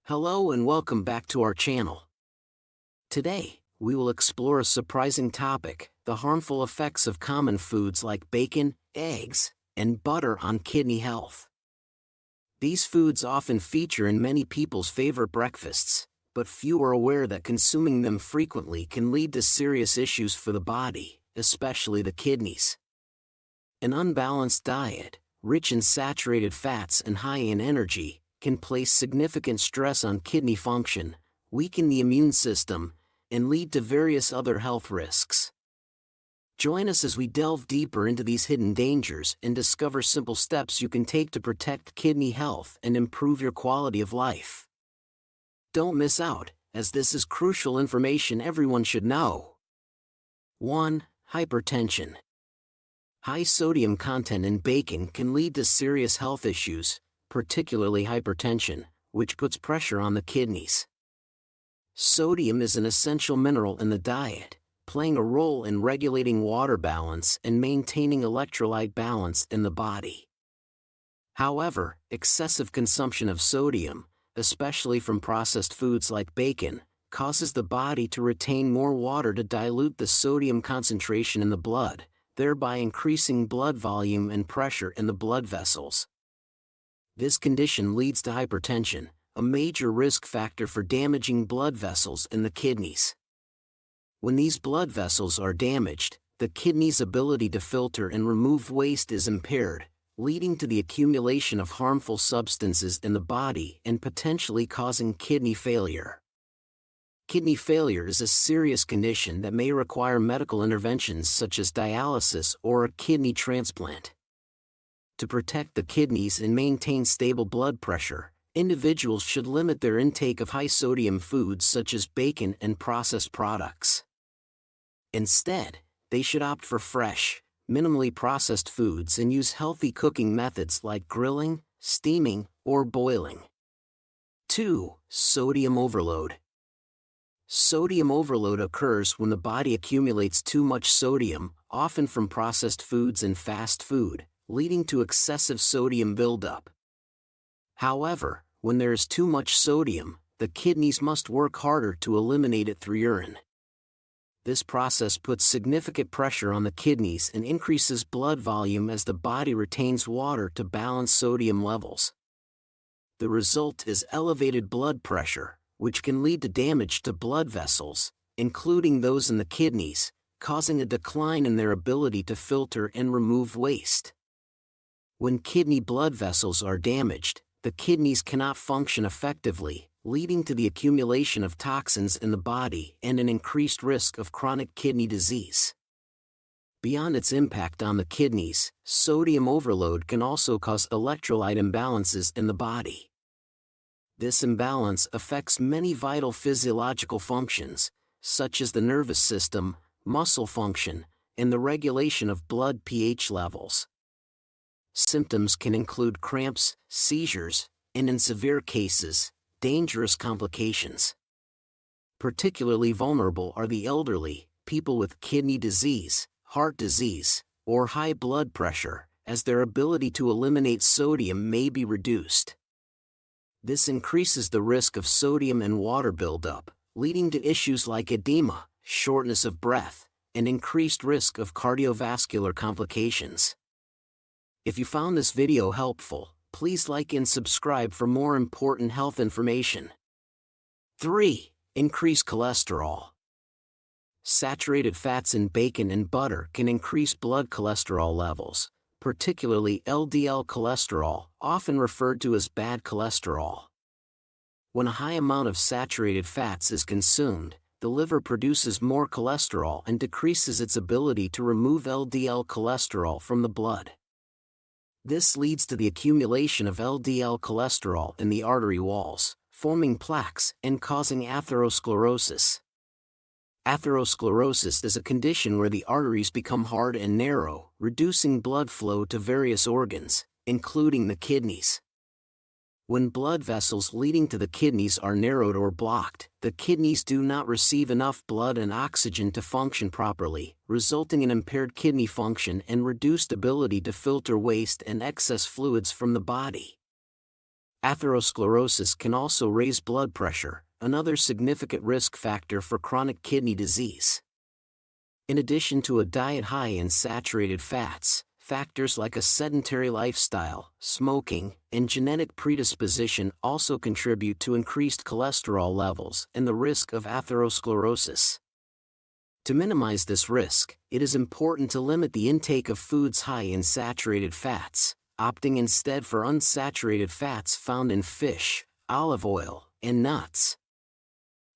Hello and welcome back to our channel. Today, we will explore a surprising topic, the harmful effects of common foods like bacon, eggs, and butter on kidney health. These foods often feature in many people's favorite breakfasts, but few are aware that consuming them frequently can lead to serious issues for the body, especially the kidneys. An unbalanced diet, rich in saturated fats and high in energy, can place significant stress on kidney function, weaken the immune system, and lead to various other health risks. Join us as we delve deeper into these hidden dangers and discover simple steps you can take to protect kidney health and improve your quality of life. Don't miss out, as this is crucial information everyone should know. 1. Hypertension. High sodium content in bacon can lead to serious health issues, particularly hypertension, which puts pressure on the kidneys. Sodium is an essential mineral in the diet, playing a role in regulating water balance and maintaining electrolyte balance in the body. However, excessive consumption of sodium, especially from processed foods like bacon, causes the body to retain more water to dilute the sodium concentration in the blood, thereby increasing blood volume and pressure in the blood vessels. This condition leads to hypertension, a major risk factor for damaging blood vessels in the kidneys. When these blood vessels are damaged, the kidney's ability to filter and remove waste is impaired, leading to the accumulation of harmful substances in the body and potentially causing kidney failure. Kidney failure is a serious condition that may require medical interventions such as dialysis or a kidney transplant. To protect the kidneys and maintain stable blood pressure, individuals should limit their intake of high-sodium foods such as bacon and processed products. Instead, they should opt for fresh, minimally processed foods and use healthy cooking methods like grilling, steaming, or boiling. 2. Sodium overload. Sodium overload occurs when the body accumulates too much sodium, often from processed foods and fast food, leading to excessive sodium buildup. However, when there is too much sodium, the kidneys must work harder to eliminate it through urine. This process puts significant pressure on the kidneys and increases blood volume as the body retains water to balance sodium levels. The result is elevated blood pressure, which can lead to damage to blood vessels, including those in the kidneys, causing a decline in their ability to filter and remove waste. When kidney blood vessels are damaged, the kidneys cannot function effectively, leading to the accumulation of toxins in the body and an increased risk of chronic kidney disease. Beyond its impact on the kidneys, sodium overload can also cause electrolyte imbalances in the body. This imbalance affects many vital physiological functions, such as the nervous system, muscle function, and the regulation of blood pH levels. Symptoms can include cramps, seizures, and in severe cases, dangerous complications. Particularly vulnerable are the elderly, people with kidney disease, heart disease, or high blood pressure, as their ability to eliminate sodium may be reduced. This increases the risk of sodium and water buildup, leading to issues like edema, shortness of breath, and increased risk of cardiovascular complications. If you found this video helpful, please like and subscribe for more important health information. 3. Increase cholesterol. Saturated fats in bacon and butter can increase blood cholesterol levels, particularly LDL cholesterol, often referred to as bad cholesterol. When a high amount of saturated fats is consumed, the liver produces more cholesterol and decreases its ability to remove LDL cholesterol from the blood. This leads to the accumulation of LDL cholesterol in the artery walls, forming plaques and causing atherosclerosis. Atherosclerosis is a condition where the arteries become hard and narrow, reducing blood flow to various organs, including the kidneys. When blood vessels leading to the kidneys are narrowed or blocked, the kidneys do not receive enough blood and oxygen to function properly, resulting in impaired kidney function and reduced ability to filter waste and excess fluids from the body. Atherosclerosis can also raise blood pressure, another significant risk factor for chronic kidney disease. In addition to a diet high in saturated fats, factors like a sedentary lifestyle, smoking, and genetic predisposition also contribute to increased cholesterol levels and the risk of atherosclerosis. To minimize this risk, it is important to limit the intake of foods high in saturated fats, opting instead for unsaturated fats found in fish, olive oil, and nuts.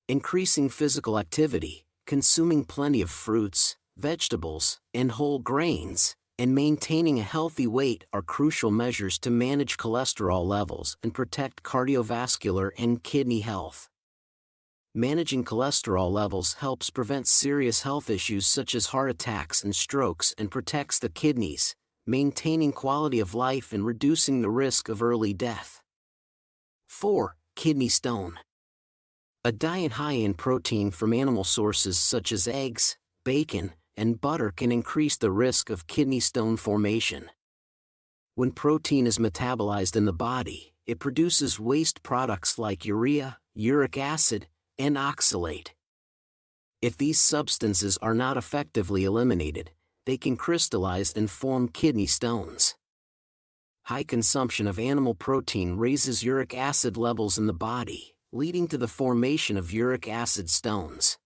Increasing physical activity, consuming plenty of fruits, vegetables, and whole grains, and maintaining a healthy weight are crucial measures to manage cholesterol levels and protect cardiovascular and kidney health. Managing cholesterol levels helps prevent serious health issues such as heart attacks and strokes and protects the kidneys, maintaining quality of life and reducing the risk of early death. 4. Kidney stone. A diet high in protein from animal sources such as eggs, bacon, and butter can increase the risk of kidney stone formation. When protein is metabolized in the body, it produces waste products like urea, uric acid, and oxalate. If these substances are not effectively eliminated, they can crystallize and form kidney stones. High consumption of animal protein raises uric acid levels in the body, leading to the formation of uric acid stones.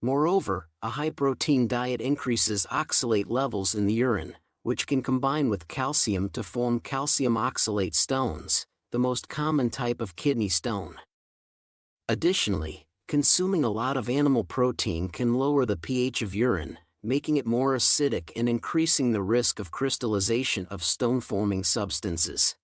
Moreover, a high-protein diet increases oxalate levels in the urine, which can combine with calcium to form calcium oxalate stones, the most common type of kidney stone. Additionally, consuming a lot of animal protein can lower the pH of urine, making it more acidic and increasing the risk of crystallization of stone-forming substances.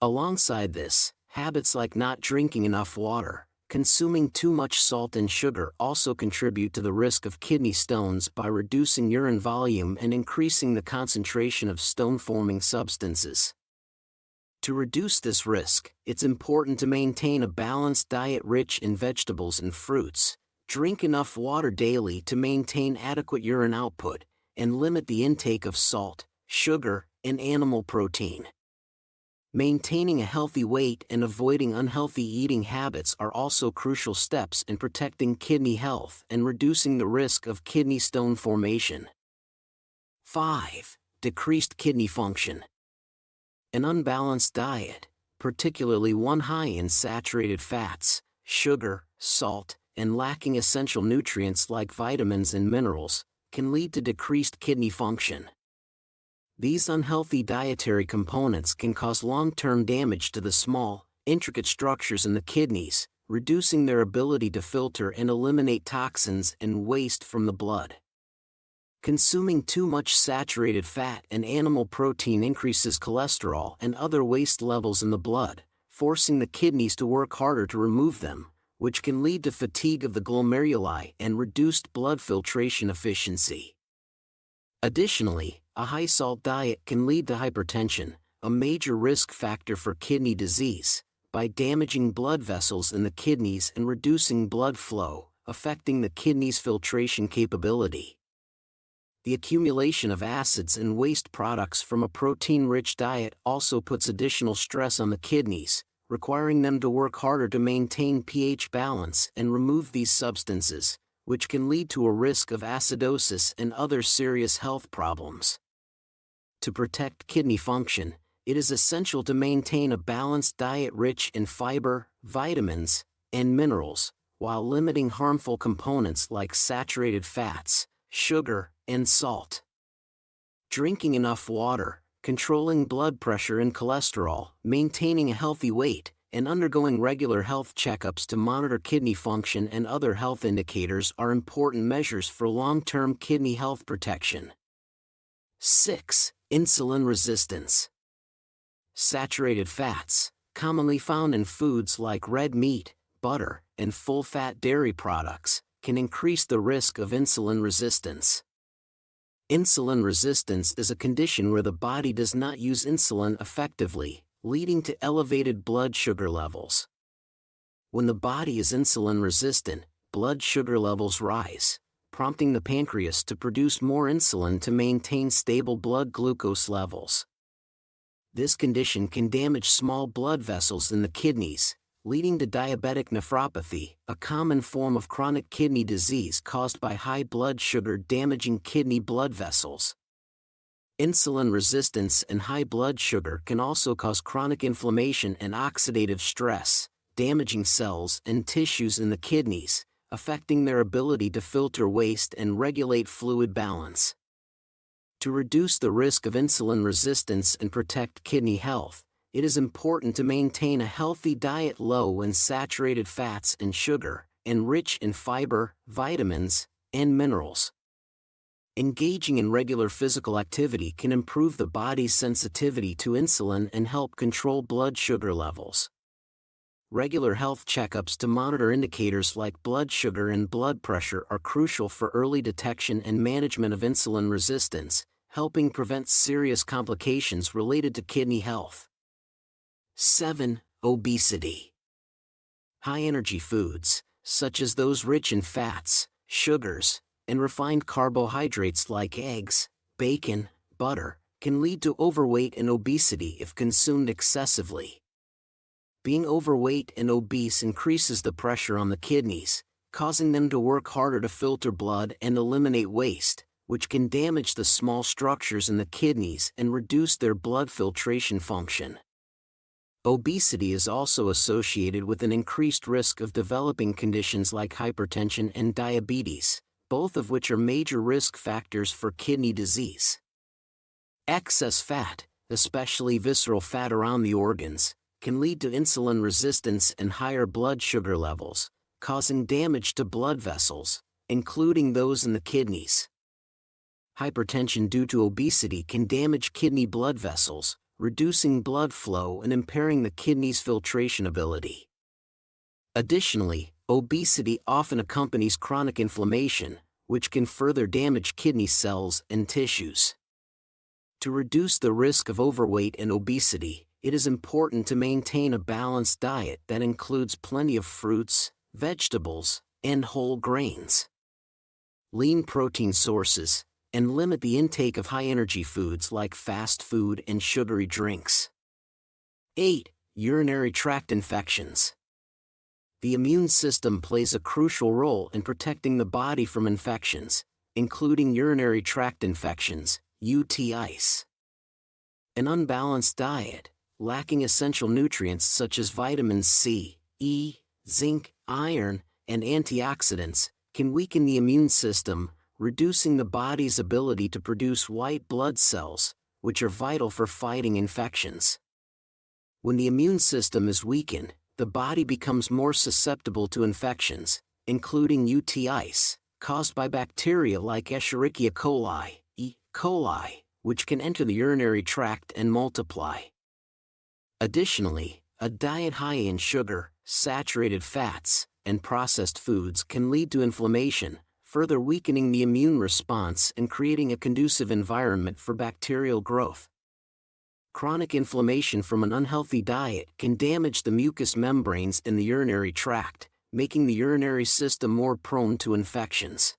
Alongside this, habits like not drinking enough water, consuming too much salt and sugar also contribute to the risk of kidney stones by reducing urine volume and increasing the concentration of stone-forming substances. To reduce this risk, it's important to maintain a balanced diet rich in vegetables and fruits, drink enough water daily to maintain adequate urine output, and limit the intake of salt, sugar, and animal protein. Maintaining a healthy weight and avoiding unhealthy eating habits are also crucial steps in protecting kidney health and reducing the risk of kidney stone formation. 5. Decreased kidney function. An unbalanced diet, particularly one high in saturated fats, sugar, salt, and lacking essential nutrients like vitamins and minerals, can lead to decreased kidney function. These unhealthy dietary components can cause long-term damage to the small, intricate structures in the kidneys, reducing their ability to filter and eliminate toxins and waste from the blood. Consuming too much saturated fat and animal protein increases cholesterol and other waste levels in the blood, forcing the kidneys to work harder to remove them, which can lead to fatigue of the glomeruli and reduced blood filtration efficiency. Additionally, a high-salt diet can lead to hypertension, a major risk factor for kidney disease, by damaging blood vessels in the kidneys and reducing blood flow, affecting the kidney's filtration capability. The accumulation of acids and waste products from a protein-rich diet also puts additional stress on the kidneys, requiring them to work harder to maintain pH balance and remove these substances, which can lead to a risk of acidosis and other serious health problems. To protect kidney function, it is essential to maintain a balanced diet rich in fiber, vitamins, and minerals, while limiting harmful components like saturated fats, sugar, and salt. Drinking enough water, controlling blood pressure and cholesterol, maintaining a healthy weight, and undergoing regular health checkups to monitor kidney function and other health indicators are important measures for long-term kidney health protection. 6. Insulin resistance. Saturated fats, commonly found in foods like red meat, butter, and full-fat dairy products, can increase the risk of insulin resistance. Insulin resistance is a condition where the body does not use insulin effectively, leading to elevated blood sugar levels. When the body is insulin resistant, blood sugar levels rise, prompting the pancreas to produce more insulin to maintain stable blood glucose levels. This condition can damage small blood vessels in the kidneys, leading to diabetic nephropathy, a common form of chronic kidney disease caused by high blood sugar damaging kidney blood vessels. Insulin resistance and high blood sugar can also cause chronic inflammation and oxidative stress, damaging cells and tissues in the kidneys, affecting their ability to filter waste and regulate fluid balance. To reduce the risk of insulin resistance and protect kidney health, it is important to maintain a healthy diet low in saturated fats and sugar, and rich in fiber, vitamins, and minerals. Engaging in regular physical activity can improve the body's sensitivity to insulin and help control blood sugar levels. Regular health checkups to monitor indicators like blood sugar and blood pressure are crucial for early detection and management of insulin resistance, helping prevent serious complications related to kidney health. 7. Obesity. High-energy foods, such as those rich in fats, sugars, and refined carbohydrates like eggs, bacon, butter, can lead to overweight and obesity if consumed excessively. Being overweight and obese increases the pressure on the kidneys, causing them to work harder to filter blood and eliminate waste, which can damage the small structures in the kidneys and reduce their blood filtration function. Obesity is also associated with an increased risk of developing conditions like hypertension and diabetes, both of which are major risk factors for kidney disease. Excess fat, especially visceral fat around the organs, can lead to insulin resistance and higher blood sugar levels, causing damage to blood vessels, including those in the kidneys. Hypertension due to obesity can damage kidney blood vessels, reducing blood flow and impairing the kidney's filtration ability. Additionally, obesity often accompanies chronic inflammation, which can further damage kidney cells and tissues. To reduce the risk of overweight and obesity, it is important to maintain a balanced diet that includes plenty of fruits, vegetables, and whole grains. Lean protein sources, and limit the intake of high-energy foods like fast food and sugary drinks. 8. Urinary tract infections. The immune system plays a crucial role in protecting the body from infections, including urinary tract infections, UTIs. An unbalanced diet, lacking essential nutrients such as vitamins C, E, zinc, iron, and antioxidants, can weaken the immune system, reducing the body's ability to produce white blood cells, which are vital for fighting infections. When the immune system is weakened, the body becomes more susceptible to infections, including UTIs, caused by bacteria like Escherichia coli, E. coli, which can enter the urinary tract and multiply. Additionally, a diet high in sugar, saturated fats, and processed foods can lead to inflammation, further weakening the immune response and creating a conducive environment for bacterial growth. Chronic inflammation from an unhealthy diet can damage the mucous membranes in the urinary tract, making the urinary system more prone to infections.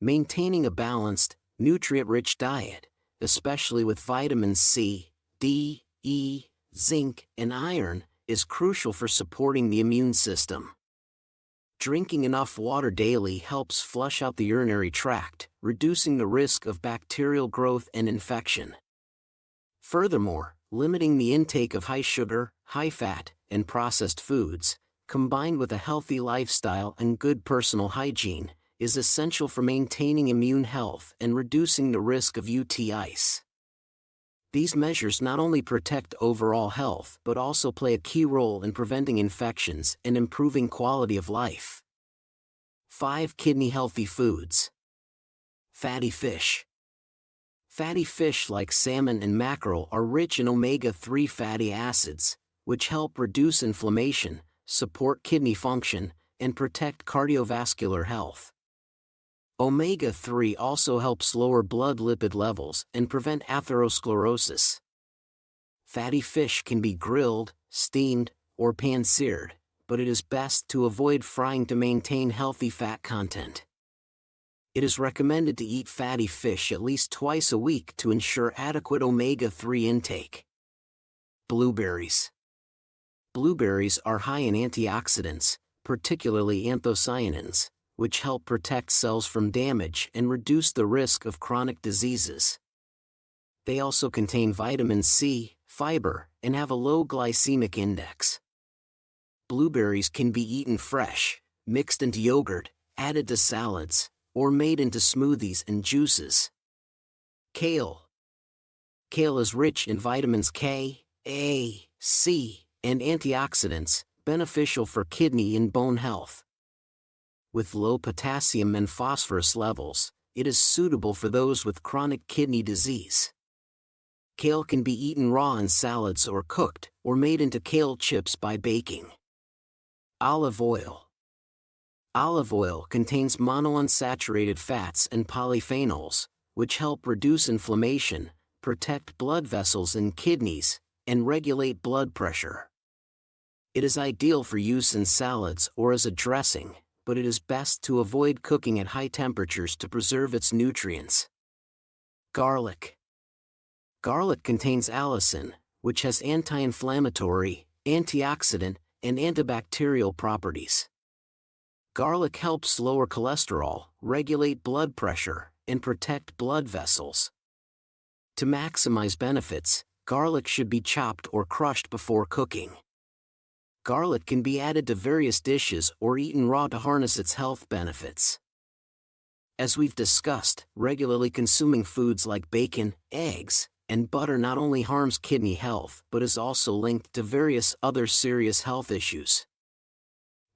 Maintaining a balanced, nutrient-rich diet, especially with vitamins C, D, E, zinc, and iron, is crucial for supporting the immune system. Drinking enough water daily helps flush out the urinary tract, reducing the risk of bacterial growth and infection. Furthermore, limiting the intake of high sugar, high fat, and processed foods, combined with a healthy lifestyle and good personal hygiene, is essential for maintaining immune health and reducing the risk of UTIs. These measures not only protect overall health but also play a key role in preventing infections and improving quality of life. 5. Kidney-healthy foods. Fatty fish. Fatty fish like salmon and mackerel are rich in omega-3 fatty acids, which help reduce inflammation, support kidney function, and protect cardiovascular health. Omega-3 also helps lower blood lipid levels and prevent atherosclerosis. Fatty fish can be grilled, steamed, or pan-seared, but it is best to avoid frying to maintain healthy fat content. It is recommended to eat fatty fish at least twice a week to ensure adequate omega-3 intake. Blueberries. Blueberries are high in antioxidants, particularly anthocyanins, which help protect cells from damage and reduce the risk of chronic diseases. They also contain vitamin C, fiber, and have a low glycemic index. Blueberries can be eaten fresh, mixed into yogurt, added to salads, or made into smoothies and juices. Kale. Kale is rich in vitamins K, A, C, and antioxidants, beneficial for kidney and bone health. With low potassium and phosphorus levels, it is suitable for those with chronic kidney disease. Kale can be eaten raw in salads or cooked, or made into kale chips by baking. Olive oil. Olive oil contains monounsaturated fats and polyphenols, which help reduce inflammation, protect blood vessels in kidneys, and regulate blood pressure. It is ideal for use in salads or as a dressing, but it is best to avoid cooking at high temperatures to preserve its nutrients. Garlic. Garlic contains allicin, which has anti-inflammatory, antioxidant, and antibacterial properties. Garlic helps lower cholesterol, regulate blood pressure, and protect blood vessels. To maximize benefits, garlic should be chopped or crushed before cooking. Garlic can be added to various dishes or eaten raw to harness its health benefits. As we've discussed, regularly consuming foods like bacon, eggs, and butter not only harms kidney health but is also linked to various other serious health issues.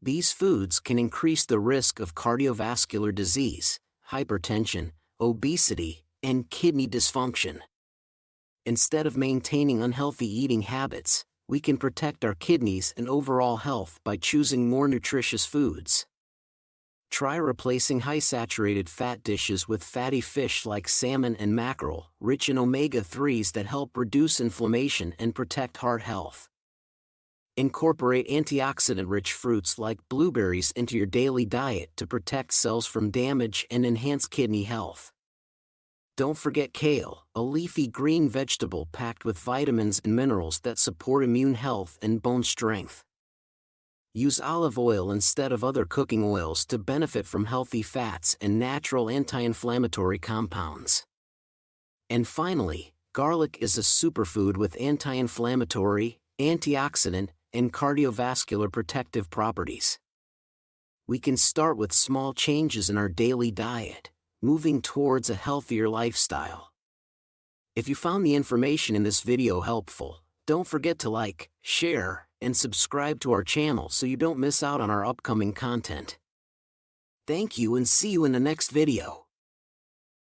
These foods can increase the risk of cardiovascular disease, hypertension, obesity, and kidney dysfunction. Instead of maintaining unhealthy eating habits, we can protect our kidneys and overall health by choosing more nutritious foods. Try replacing high-saturated fat dishes with fatty fish like salmon and mackerel, rich in omega-3s that help reduce inflammation and protect heart health. Incorporate antioxidant-rich fruits like blueberries into your daily diet to protect cells from damage and enhance kidney health. Don't forget kale, a leafy green vegetable packed with vitamins and minerals that support immune health and bone strength. Use olive oil instead of other cooking oils to benefit from healthy fats and natural anti-inflammatory compounds. And finally, garlic is a superfood with anti-inflammatory, antioxidant, and cardiovascular protective properties. We can start with small changes in our daily diet, moving towards a healthier lifestyle. If you found the information in this video helpful, don't forget to like, share, and subscribe to our channel so you don't miss out on our upcoming content. Thank you and see you in the next video.